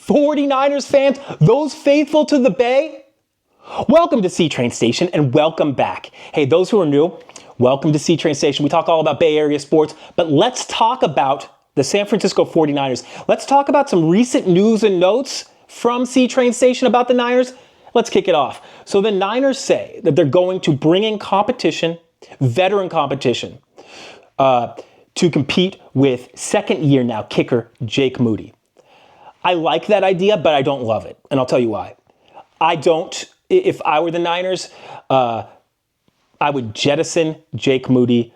49ers fans, those faithful to the Bay, welcome to C-Train Station and welcome back. Hey, those who are new, welcome to C-Train Station. We talk all about Bay Area sports, but let's talk about the San Francisco 49ers. Let's talk about some recent news and notes from C-Train Station about the Niners. Let's kick it off. So the Niners say that they're going to bring in competition, veteran competition, to compete with second-year now kicker Jake Moody. I like that idea, but I don't love it, and I'll tell you why. If I were the Niners, I would jettison Jake Moody.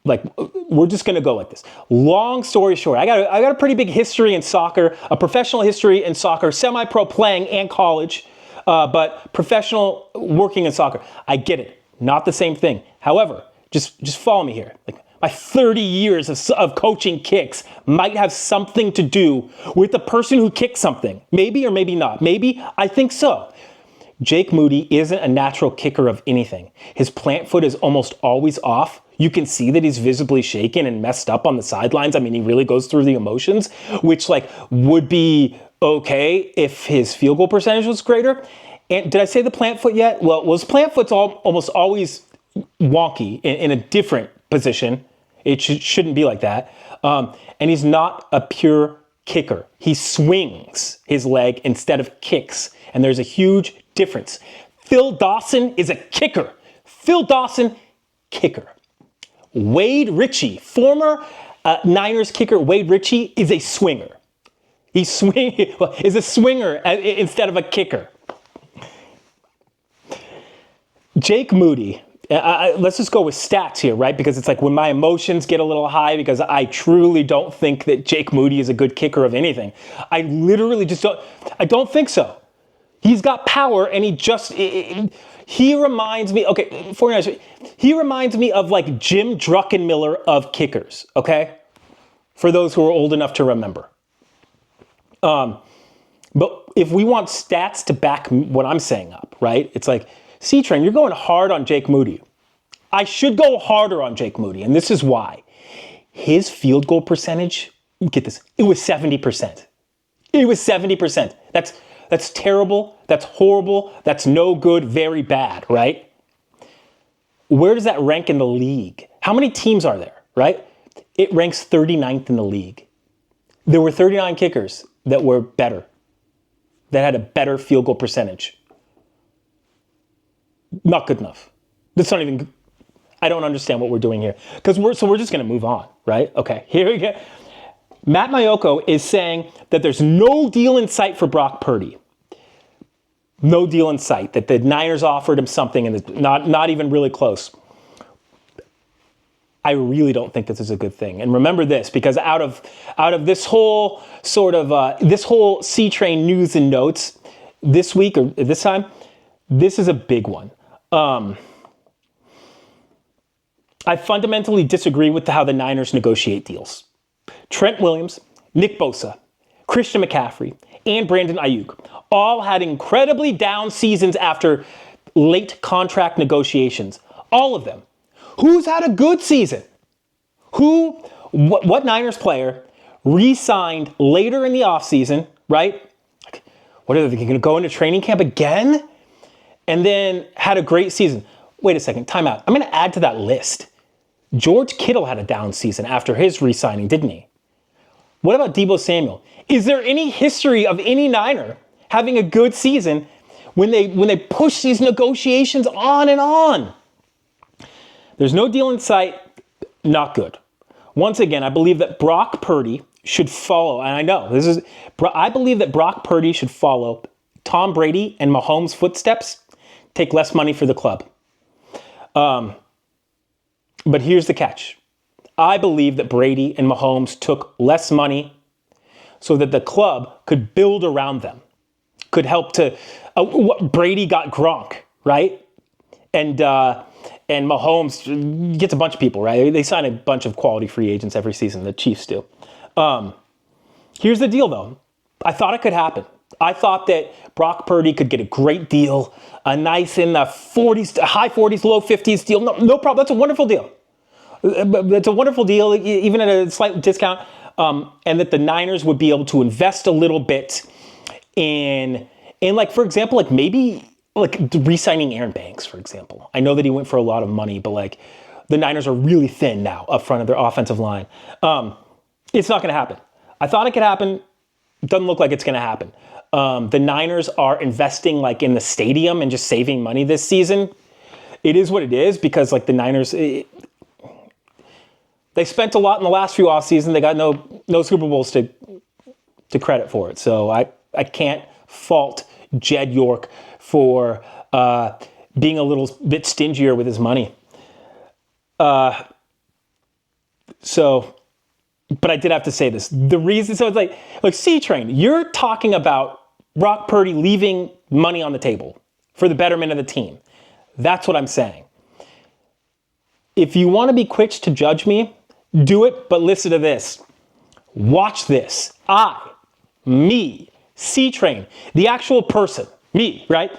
Like, we're just going to go like this. Long story short, I got a pretty big history in soccer, a professional history in soccer, semi-pro playing and college, but professional working in soccer. I get it. Not the same thing. However, just follow me here. Like, my 30 years of coaching kicks might have something to do with the person who kicked something. Maybe or maybe not. Maybe, I think so. Jake Moody isn't a natural kicker of anything. His plant foot is almost always off. You can see that he's visibly shaken and messed up on the sidelines. I mean, he really goes through the emotions, which would be okay if his field goal percentage was greater. And did I say the plant foot yet? Well, his plant foot's almost always wonky in a different position. It shouldn't be like that. And he's not a pure kicker. He swings his leg instead of kicks. And there's a huge difference. Phil Dawson is a kicker. Phil Dawson, kicker. Wade Ritchie, former Niners kicker Wade Ritchie, is a swinger. Is a swinger instead of a kicker. Jake Moody, let's just go with stats here, right? Because it's like when my emotions get a little high because I truly don't think that Jake Moody is a good kicker of anything. I literally just don't think so. He's got power and he reminds me, okay, 49ers, he reminds me of like Jim Druckenmiller of kickers, okay? For those who are old enough to remember. But if we want stats to back what I'm saying up, right? It's like, C-Train, you're going hard on Jake Moody. I should go harder on Jake Moody, and this is why. His field goal percentage, get this, it was 70%. It was 70%. That's terrible, that's horrible, that's no good, very bad, right? Where does that rank in the league? How many teams are there, right? It ranks 39th in the league. There were 39 kickers that were better, that had a better field goal percentage. Not good enough. That's not even, I don't understand what we're doing here. We're just going to move on, right? Okay, here we go. Matt Maiocco is saying that there's no deal in sight for Brock Purdy. No deal in sight. That the Niners offered him something and it's not even really close. I really don't think this is a good thing. And remember this, because out of this whole sort of this whole C-Train news and notes this week or this time, this is a big one. I fundamentally disagree with how the Niners negotiate deals. Trent WIlliams, Nick Bosa, Christian McCaffrey, and Brandon Aiyuk all had incredibly down seasons after late contract negotiations. All of them. Who's had a good season? What Niners player re-signed later in the offseason, right? What are they going to go into training camp again? And then had a great season. Wait a second, time out. I'm going to add to that list. George Kittle had a down season after his re-signing, didn't he? What about Deebo Samuel? Is there any history of any Niner having a good season when they push these negotiations on and on? There's no deal in sight, not good. Once again, I believe that Brock Purdy should follow, and I believe that Brock Purdy should follow Tom Brady and Mahomes' footsteps, take less money for the club. But here's the catch. I believe that Brady and Mahomes took less money so that the club could build around them, could help to, Brady got Gronk, right? And Mahomes gets a bunch of people, right? They sign a bunch of quality free agents every season, the Chiefs do. Here's the deal, though. I thought it could happen. I thought that Brock Purdy could get a great deal, a nice in the 40s, high 40s, low 50s deal. No problem. That's a wonderful deal. That's a wonderful deal, even at a slight discount. and that the Niners would be able to invest a little bit in like, for example, like maybe like re-signing Aaron Banks, for example. I know that he went for a lot of money, but like the Niners are really thin now up front of their offensive line. It's not going to happen. I thought it could happen. Doesn't look like it's going to happen. The Niners are investing like in the stadium and just saving money this season. It is what it is because like the Niners, they spent a lot in the last few offseason. They got no Super Bowls to credit for it. So I can't fault Jed York for being a little bit stingier with his money. But I did have to say this. The reason, so it's like C-Train, you're talking about Brock Purdy leaving money on the table for the betterment of the team. That's what I'm saying. If you want to be quick to judge me, do it, but listen to this. Watch this. Me, C-Train, the actual person, me, right?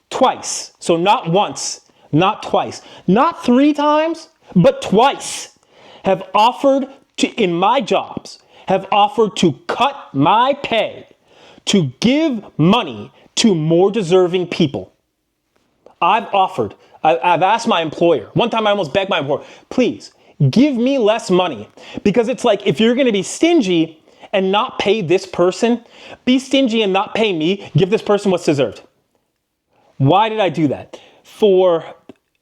Twice. So not once, not twice, not 3 times, but twice have offered to, in my jobs, have offered to cut my pay to give money to more deserving people. I've asked my employer. One time I almost begged my employer, please give me less money. Because it's like, if you're going to be stingy and not pay this person, be stingy and not pay me, give this person what's deserved. Why did I do that? For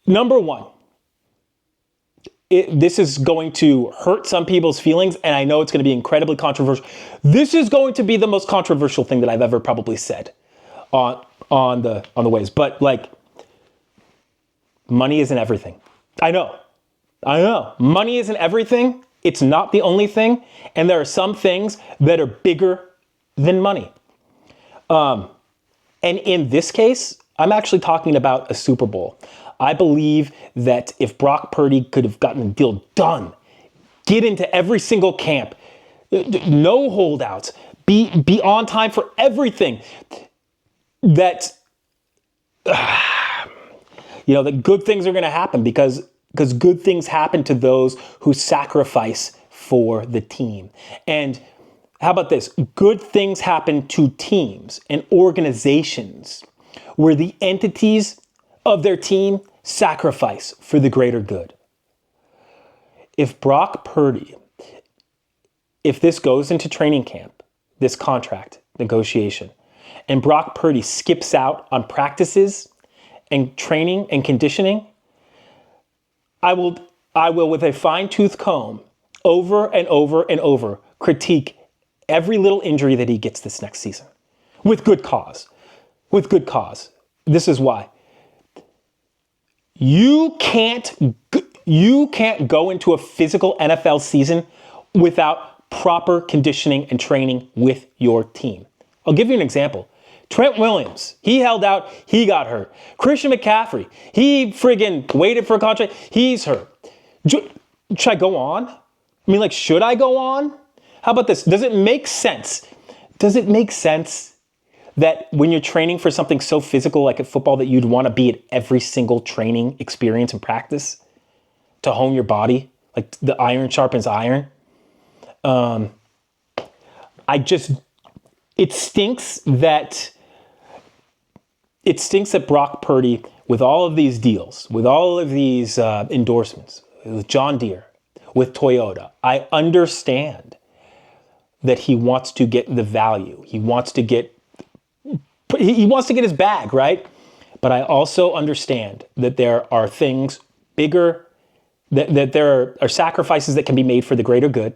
number one, this is going to hurt some people's feelings, and I know it's going to be incredibly controversial. This is going to be the most controversial thing that I've ever probably said on the waves. But like, money isn't everything. I know. Money isn't everything. It's not the only thing, and there are some things that are bigger than money. And in this case, I'm actually talking about a Super Bowl. I believe that if Brock Purdy could have gotten the deal done, get into every single camp, no holdouts, be on time for everything, that that good things are going to happen because good things happen to those who sacrifice for the team. And how about this? Good things happen to teams and organizations where the entities of their team sacrifice for the greater good. If Brock Purdy, if this goes into training camp, this contract negotiation, and Brock Purdy skips out on practices and training and conditioning, I will with a fine-tooth comb over and over and over critique every little injury that he gets this next season with good cause. This is why. You can't go into a physical NFL season without proper conditioning and training with your team. I'll give you an example. Trent WIlliams, he held out, he got hurt. Christian McCaffrey, he friggin' waited for a contract, he's hurt. Should I go on? Should I go on? How about this? Does it make sense? That when you're training for something so physical like at football that you'd want to be at every single training experience and practice to hone your body, like the iron sharpens iron? It stinks that Brock Purdy, with all of these deals, with all of these endorsements, with John Deere, with Toyota, I understand that he wants to get the value. He wants to get his bag, right? But I also understand that there are things bigger, that there are sacrifices that can be made for the greater good.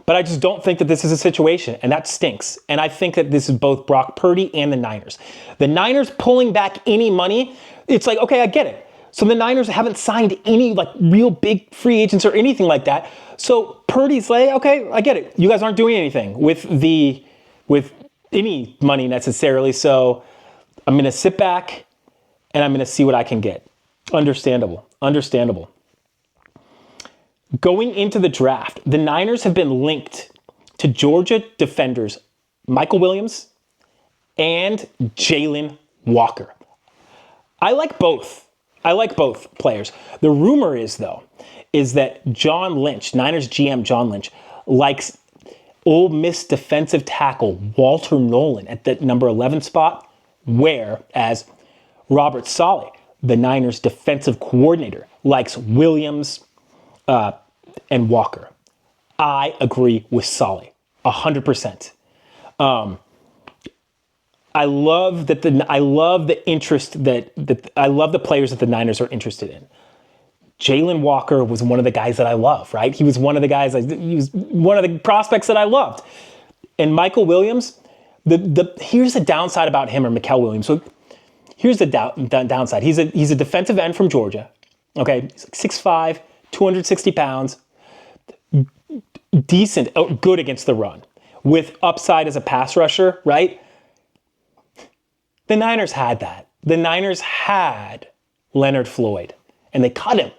But I just don't think that this is a situation, and that stinks. And I think that this is both Brock Purdy and the Niners. The Niners pulling back any money, it's like, okay, I get it. So the Niners haven't signed any like real big free agents or anything like that. So Purdy's like, okay, I get it. You guys aren't doing anything with any money necessarily. So I'm going to sit back and I'm going to see what I can get. Understandable. Going into the draft, the Niners have been linked to Georgia defenders Maiocco Williams and Jalen Walker. I like both players. The rumor is that John Lynch, Niners GM John Lynch, likes Ole Miss defensive tackle Walter Nolan at the number 11 spot, whereas Robert Saleh, the Niners defensive coordinator, likes Williams and Walker. I agree with Saleh 100%. I love the interest that I love the players that the Niners are interested in. Jalen Walker was one of the guys that I love, right? He was one of the guys, he was one of the prospects that I loved. And Michael Williams, here's the downside about him, or Maiocco Williams. So here's the downside. He's a defensive end from Georgia. Okay, he's like 6'5", 260 pounds, decent, good against the run, with upside as a pass rusher, right? The Niners had that. The Niners had Leonard Floyd, and they cut him.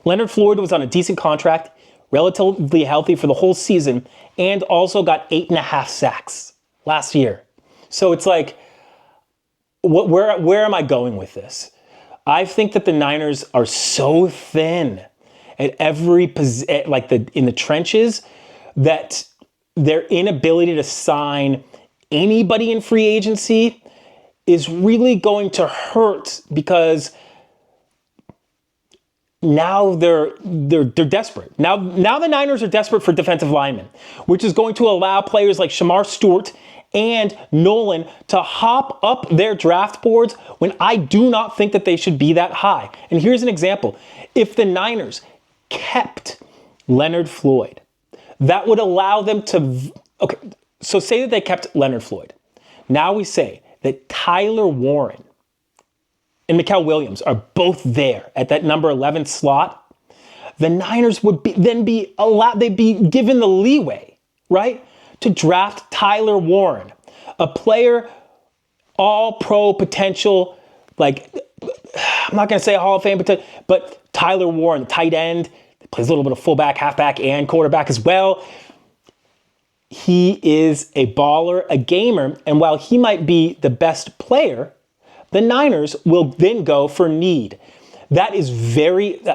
Leonard Floyd was on a decent contract, relatively healthy for the whole season, and also got 8.5 sacks last year. So it's like, where am I going with this? I think that the Niners are so thin at every position, in the trenches, that their inability to sign anybody in free agency is really going to hurt, because now they're desperate. Now the Niners are desperate for defensive linemen, which is going to allow players like Shamar Stewart and Nolan to hop up their draft boards when I do not think that they should be that high. And here's an example. If the Niners kept Leonard Floyd, that would allow them to, okay, so say that they kept Leonard Floyd. Now we say that Tyler Warren and Maiocco Williams are both there at that number 11 slot. The Niners would be allowed, they'd be given the leeway, right, to draft Tyler Warren, a player, all pro potential, I'm not going to say Hall of Fame, but Tyler Warren, tight end, plays a little bit of fullback, halfback, and quarterback as well. He is a baller, a gamer, and while he might be the best player, the Niners will then go for need. That is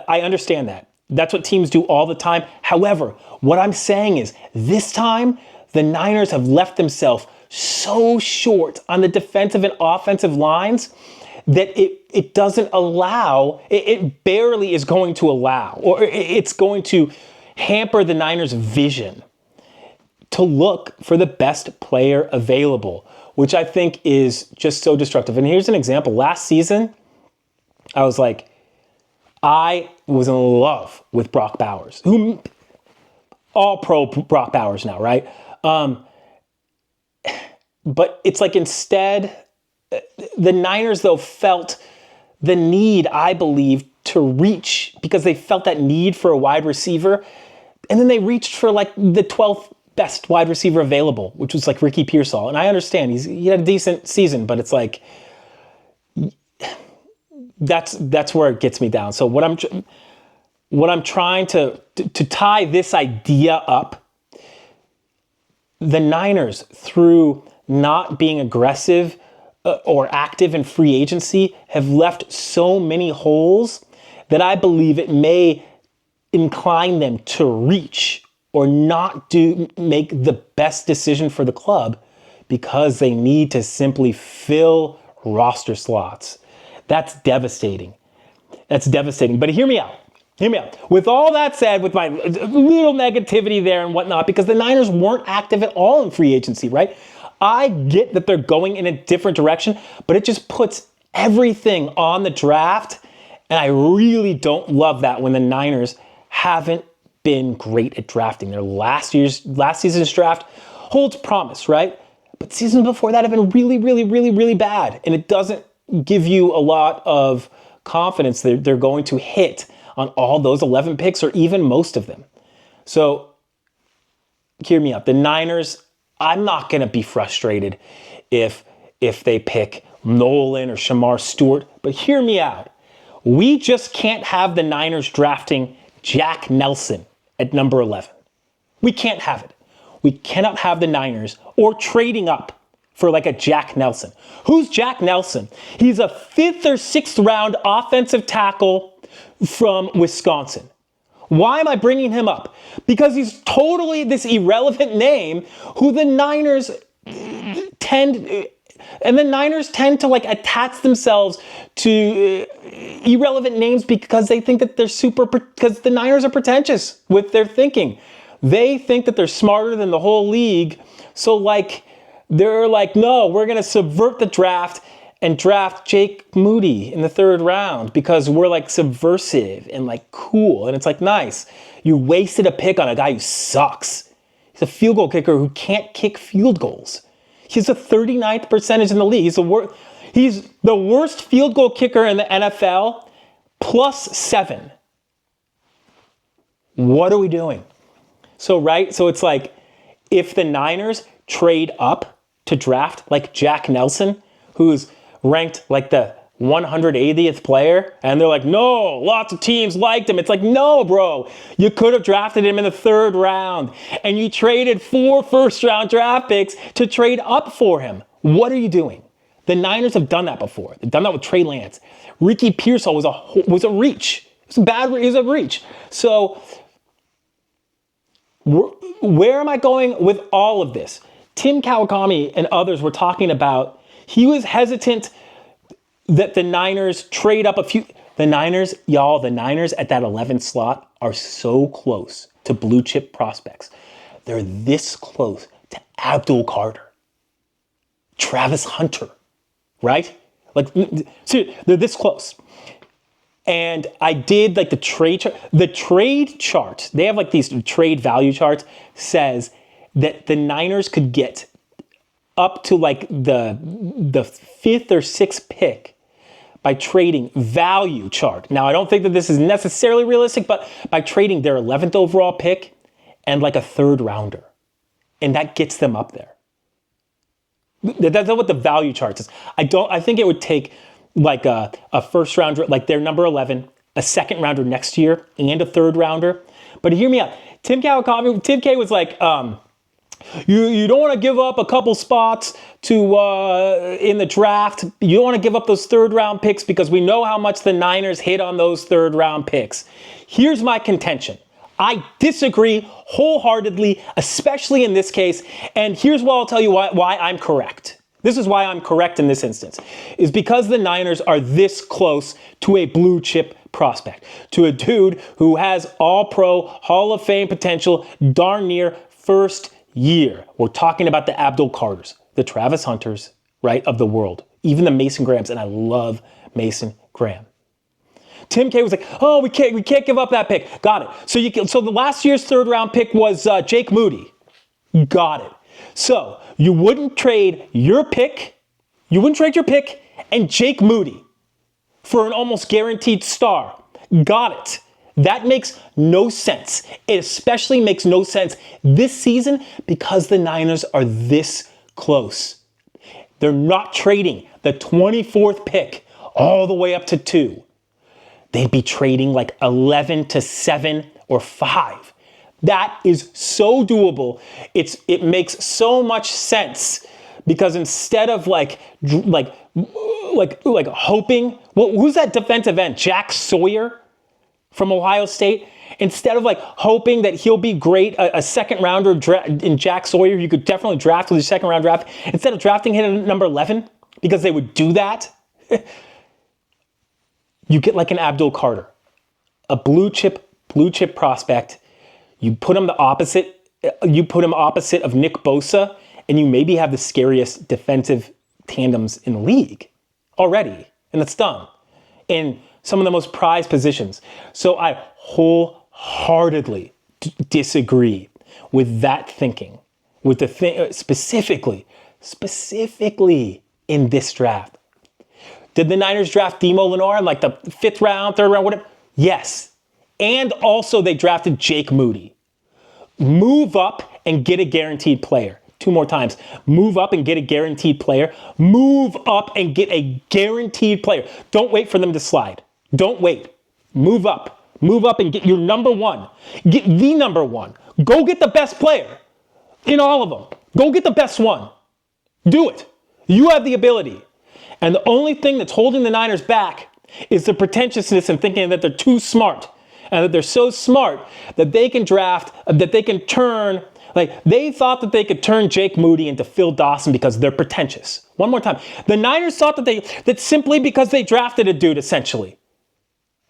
I understand that. That's what teams do all the time. However, what I'm saying is this time, the Niners have left themselves so short on the defensive and offensive lines that it doesn't allow, it barely is going to allow, or it's going to hamper the Niners' vision to look for the best player available, which I think is just so destructive. And here's an example. Last season, I was in love with Brock Bowers, who all pro Brock Bowers now, right? But it's like instead, the Niners, though, felt the need, I believe, to reach, because they felt that need for a wide receiver. And then they reached for the 12th best wide receiver available, which was Ricky Pearsall. And I understand he had a decent season, but it's that's where it gets me down. So what I'm trying to tie this idea up, the Niners, through not being aggressive or active in free agency, have left so many holes that I believe it may incline them to reach or not make the best decision for the club, because they need to simply fill roster slots. That's devastating. But hear me out. With all that said, with my little negativity there and whatnot, because the Niners weren't active at all in free agency, right? I get that they're going in a different direction, but it just puts everything on the draft. And I really don't love that when the Niners haven't been great at drafting. Their last season's draft holds promise, right? But seasons before that have been really, really, really, really bad. And it doesn't give you a lot of confidence that they're going to hit on all those 11 picks, or even most of them. So hear me out. The Niners, I'm not going to be frustrated if they pick Nolan or Shamar Stewart, but hear me out. We just can't have the Niners drafting Jack Nelson at number 11. We can't have it. We cannot have the Niners or trading up for a Jack Nelson. Who's Jack Nelson? He's a 5th or 6th round offensive tackle from Wisconsin. Why am I bringing him up? Because he's totally this irrelevant name who the Niners tend to like attach themselves to irrelevant names because they think that because the Niners are pretentious with their thinking. They think that they're smarter than the whole league. So like, they're like, no, we're going to subvert the draft and draft Jake Moody in the 3rd round because we're like subversive and like cool. And it's like, nice. You wasted a pick on a guy who sucks. He's a field goal kicker who can't kick field goals. He's the 39th percentage in the league. He's the worst field goal kicker in the NFL, +7. What are we doing? So it's like, if the Niners trade up to draft like Jack Nelson, who's ranked like the 180th player, and they're like, no, lots of teams liked him. It's like, no, bro, you could have drafted him in the 3rd round, and you traded 4 first-round draft picks to trade up for him. What are you doing? The Niners have done that before. They've done that with Trey Lance. Ricky Pearsall was a reach. It was a reach. So where am I going with all of this? Tim Kawakami and others were talking about, he was hesitant that the Niners trade up the Niners at that 11th slot are so close to blue chip prospects. They're this close to Abdul Carter, Travis Hunter, right? Like, seriously, they're this close. And I did like the trade chart. They have like these trade value charts, says that the Niners could get up to like the 5th or 6th pick by trading value chart. Now, I don't think that this is necessarily realistic, but by trading their 11th overall pick and like a 3rd rounder. And that gets them up there. That's not what the value chart is. I think it would take like a first rounder, like their number 11, a 2nd rounder next year, and a 3rd rounder. But hear me out. Tim K was like, you don't want to give up a couple spots in the draft. You don't want to give up those 3rd round picks because we know how much the Niners hit on those 3rd round picks. Here's my contention. I disagree wholeheartedly, especially in this case. And here's why I'll tell you why I'm correct. This is why I'm correct in this instance, is because the Niners are this close to a blue chip prospect, to a dude who has all-pro, Hall of Fame potential, darn near first year. We're talking about the Abdul Carters, the Travis Hunters, right, of the world, even the Mason Grahams, and I love Mason Graham. Tim K was like, oh, we can't give up that pick. Got it. So the last year's 3rd round pick was Jake Moody. Got it. So you wouldn't trade your pick and Jake Moody for an almost guaranteed star. Got it. That makes no sense. It especially makes no sense this season because the Niners are this close. They're not trading the 24th pick all the way up to 2. They'd be trading like 11 to 7 or 5. That is so doable. It makes so much sense because instead of like hoping, well, who's that defensive end? Jack Sawyer from Ohio State. Instead of like hoping that he'll be great, a 2nd rounder in Jack Sawyer, you could definitely draft with a 2nd round draft. Instead of drafting him at number 11, because they would do that, you get like an Abdul Carter, a blue chip prospect. You put him opposite of Nick Bosa, and you maybe have the scariest defensive tandems in the league already, and that's done in some of the most prized positions. So I wholeheartedly disagree with that thinking, with the specifically in this draft. Did the Niners draft Demo Lenore in like the 5th round, 3rd round, whatever? Yes. And also they drafted Jake Moody. Move up and get a guaranteed player. 2 more times. Move up and get a guaranteed player. Move up and get a guaranteed player. Don't wait for them to slide. Don't wait. Move up. Move up and get your number 1. Get the number 1. Go get the best player in all of them. Go get the best one. Do it. You have the ability. And the only thing that's holding the Niners back is the pretentiousness and thinking that they're too smart and that they're so smart that they can turn, like they thought that they could turn Jake Moody into Phil Dawson because they're pretentious. One more time. The Niners thought that simply because they drafted a dude, essentially,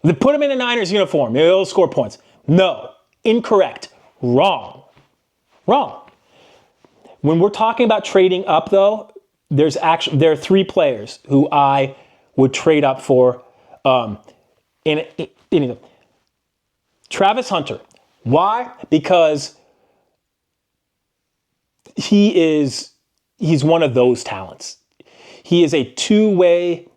they put him in a Niners uniform, he'll score points. No, incorrect, wrong. When we're talking about trading up, though, there are 3 players who I would trade up for. Travis Hunter. Why? Because he's one of those talents. He is a two-way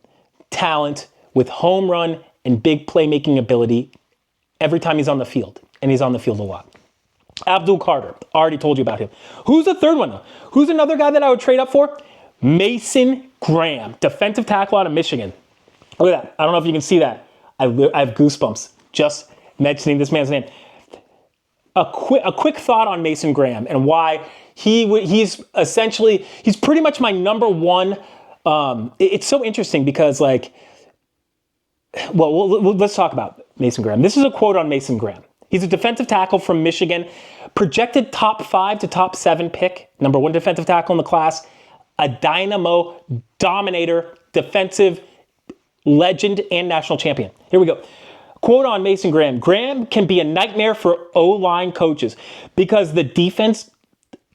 talent with home run and big playmaking ability every time he's on the field, and he's on the field a lot. Abdul Carter, already told you about him. Who's the third one, though? Who's another guy that I would trade up for? Mason Graham, defensive tackle out of Michigan. Look at that. I don't know if you can see that. I have goosebumps just mentioning this man's name. A quick thought on Mason Graham and why he's pretty much my number one. It's so interesting because, like, well, let's talk about Mason Graham. This is a quote on Mason Graham. He's a defensive tackle from Michigan, projected top 5 to top 7 pick, number 1 defensive tackle in the class, a dynamo, dominator, defensive legend, and national champion. Here we go. Quote on Mason Graham. Graham can be a nightmare for O-line coaches because the defense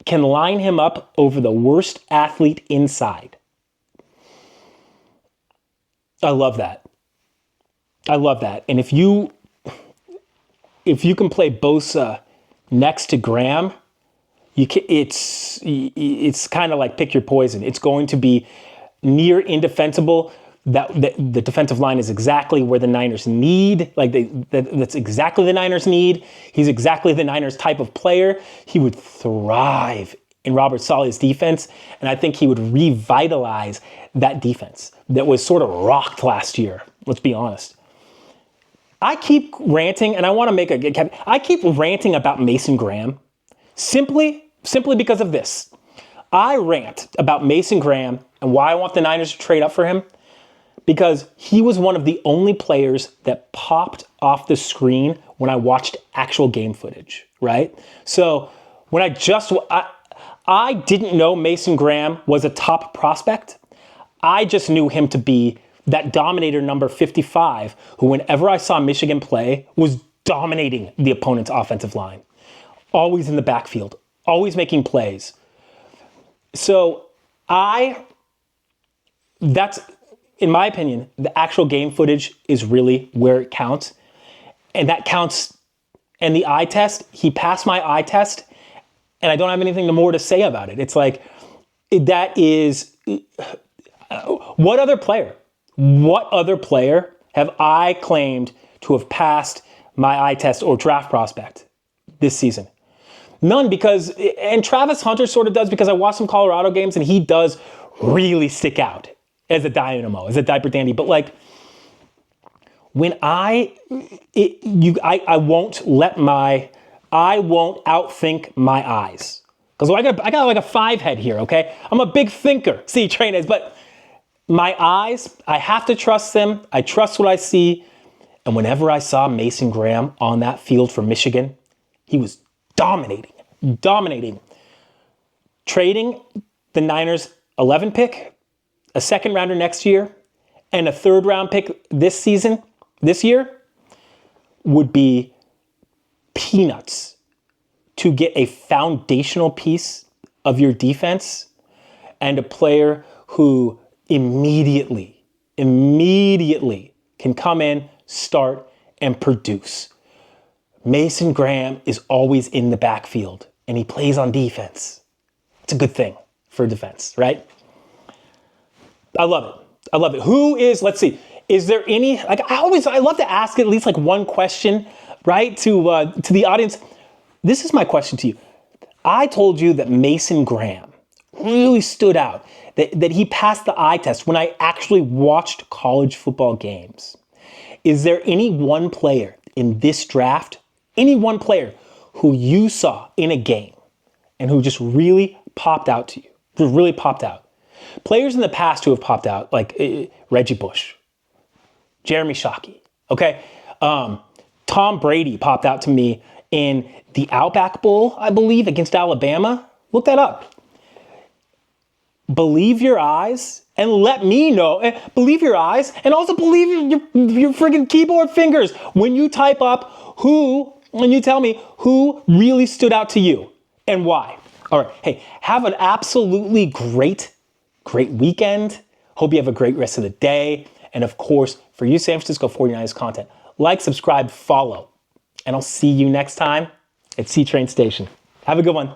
can line him up over the worst athlete inside. I love that. And if you can play Bosa next to Graham, it's kind of like pick your poison. It's going to be near indefensible. That the defensive line is exactly where the Niners need. That's exactly the Niners need. He's exactly the Niners type of player. He would thrive in Robert Saleh's defense, and I think he would revitalize that defense that was sort of rocked last year. Let's be honest. I keep ranting, and I want to make I keep ranting about Mason Graham simply because of this. I rant about Mason Graham and why I want the Niners to trade up for him because he was one of the only players that popped off the screen when I watched actual game footage, right? So when I didn't know Mason Graham was a top prospect. I just knew him to be that dominator number 55, who whenever I saw Michigan play was dominating the opponent's offensive line. Always in the backfield, always making plays. So that's, in my opinion, the actual game footage is really where it counts. And that counts. And the eye test, he passed my eye test, and I don't have anything more to say about it. It's like, that is, what other player have I claimed to have passed my eye test or draft prospect this season? None, and Travis Hunter sort of does because I watched some Colorado games and he does really stick out as a dynamo, as a diaper dandy. But like, when I won't outthink my eyes. Because I got like a 5 head here, okay? I'm a big thinker, see, trainers, but my eyes, I have to trust them. I trust what I see. And whenever I saw Mason Graham on that field for Michigan, he was dominating. Trading the Niners 11 pick, a second rounder next year, and a third round pick this year, would be peanuts to get a foundational piece of your defense and a player who immediately can come in, start, and produce. Mason Graham is always in the backfield, and he plays on defense. It's a good thing for defense, right? I love it. Who is, let's see, is there any, like, I love to ask at least like one question, right, to the audience. This is my question to you. I told you that Mason Graham really stood out, that he passed the eye test when I actually watched college football games. Is there any one player in this draft, any one player who you saw in a game and who just really popped out to you, who really popped out? Players in the past who have popped out, like Reggie Bush, Jeremy Shockey, okay? Tom Brady popped out to me in the Outback Bowl, I believe, against Alabama. Look that up. Believe your eyes and let me know. Believe your eyes and also believe your friggin' keyboard fingers when you type up when you tell me who really stood out to you and why. All right. Hey, have an absolutely great weekend. Hope you have a great rest of the day. And of course, for you San Francisco 49ers content, like, subscribe, follow. And I'll see you next time at C-Train Station. Have a good one.